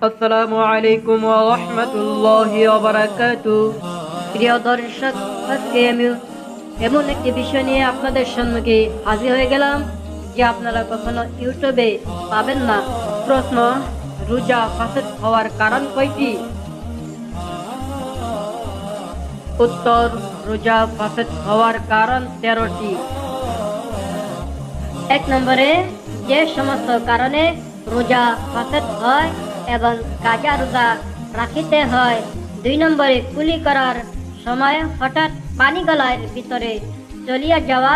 আসসালামু আলাইকুম ওয়া রাহমাতুল্লাহি ওয়া বারাকাতুহু। প্রিয় দর্শক, আজকে আমি এমন একটি বিষয় নিয়ে আপনাদের সম্মুখে হাজির হয়ে গেলাম যে আপনারা কখনো ইউটিউবে পাবেন না। প্রশ্ন: রোজা ফাসেদ হওয়ার কারণ কয়টি? উত্তর: রোজা ফাসেদ হওয়ার কারণ 13টি। 1 নম্বরে, যে সমস্ত কারণে রোজা ফাসেদ হয় এবং কাজা রোজা রাখিতে হয়। 2 নম্বরে, কুলি করার সময় হঠাৎ পানি গলার ভিতরে চলিয়া যাওয়া।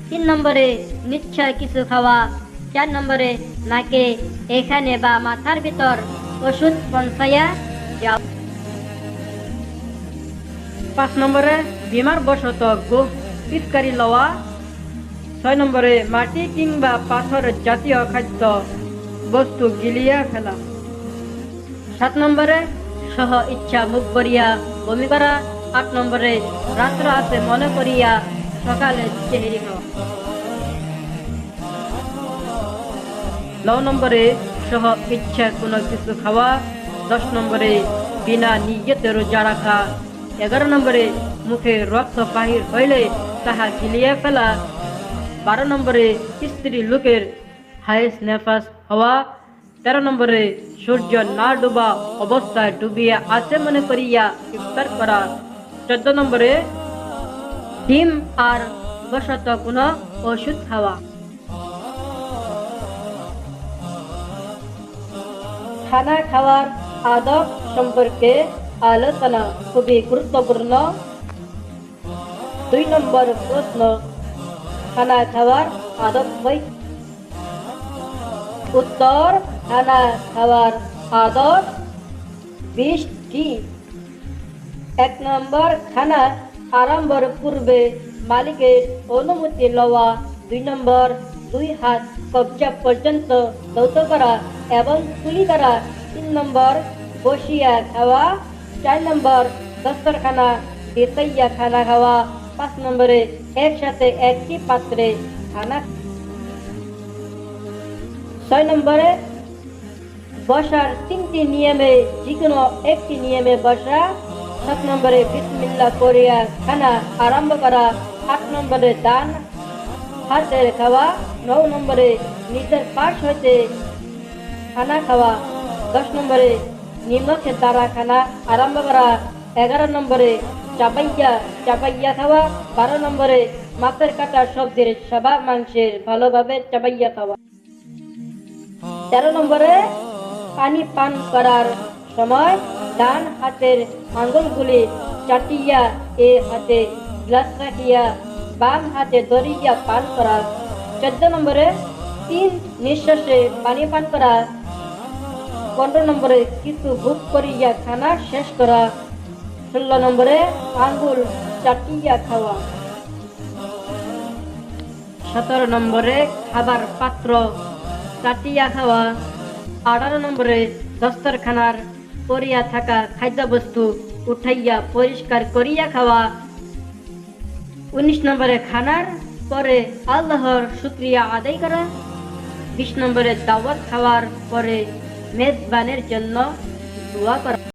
3 নম্বরে, নিশ্চয় কিছু খাওয়া। 4 নম্বরে, নাকে, এখানে বা মাথার ভিতর ওষুধ পৌঁছাইয়া যাওয়া। 5 নম্বরে, বিমার বশত গোহ পিচকারি লওয়া। 6 নম্বরে, মাটি কিংবা পাথর জাতীয় খাদ্য বস্তু গিলিয়া ফেলা। 7 নম্বরে, সহ ইচ্ছা মুখ ভরিয়া বমি করা। 8 নম্বরে, রাত্র আছে মনে করিয়া সকালে চেহারি খাওয়া। 9 নম্বরে, সহ ইচ্ছা কোনো কিছু খাওয়া। 10 নম্বরে, বিনা নিয়তে রোজা রাখা। 11 নম্বরে, মুখে রক্ত বাহির হইলে তাহা গিলিয়া ফেলা। 12 নম্বরে, স্ত্রী লোকের হায়েস নেফাস হওয়া। 13 নম্বরে, সূর্য না ডুবা অবস্থায় ডুবিয়া আছে মনে করিয়া ইফতার করা। 14 নম্বরে, ডিম আর বশত কোনো ওষুধ খাওয়া। খানা খাওয়ার আদব সম্পর্কে আলোচনা খুবই গুরুত্বপূর্ণ। 2 নম্বর প্রশ্ন: খানা খাওয়ার আদব কই? উত্তর: খানা খাওয়ার আদব 20টি। 1 নম্বর, খানা আরম্ভের পূর্বে মালিকের অনুমতি লওয়া। 2 নম্বর, 2 হাত কবজা পর্যন্ত ধৌত করা এবং কুলি করা। 3 নম্বর, বসিয়া খাওয়া। 4 নম্বর, দস্তরখানা বিছাইয়া খানা খাওয়া। 5 নম্বরে, একসাথে একটি পাত্রে খানা। 6 নম্বরে, বসার 3টি নিয়মে যেকোনো একটি নিয়মে বসা। 7 নম্বরে, বিসমিল্লাহ করিয়া খানা আরম্ভ করা। 8 নম্বরে, ডান হাতের খাওয়া। 9 নম্বরে, নিজের পাশ হইতে খানা খাওয়া। 10 নম্বরে, নিমখের দ্বারা খানা আরম্ভ করা। 11 নম্বরে, চাপাইয়া খাওয়া। 12 নম্বরে, মাছের কাটা সবজির সবা মাংসের ভালোভাবে চাপাইয়া খাওয়া। 13 নম্বরে, পানি পান করার সময় ডান হাতের আঙ্গুলগুলি চাটিয়া এ হাতে গ্লাস রাখিয়া বাম হাতে ধরিয়া পান করা। 14 নম্বরে, 3 নিঃশ্বাসে পানি পান করা। 15 নম্বরে, কিছু ভোগ করিয়া খানা শেষ করা। 16 নম্বরে, আঙ্গুল চাটিয়া খাওয়া। 17 নম্বরে, খাবার পাত্র চাটিয়া খাওয়া। 18 নম্বরে, দস্তরখানার পড়িয়া থাকা খাদ্যবস্তু উঠাইয়া পরিষ্কার করিয়া খাওয়া। 19 নম্বরে, খানার পরে আল্লাহর শুকরিয়া আদায় করা। 20 নম্বরে, দাওয়াত খাওয়ার পরে মেজবানের জন্য দোয়া করা।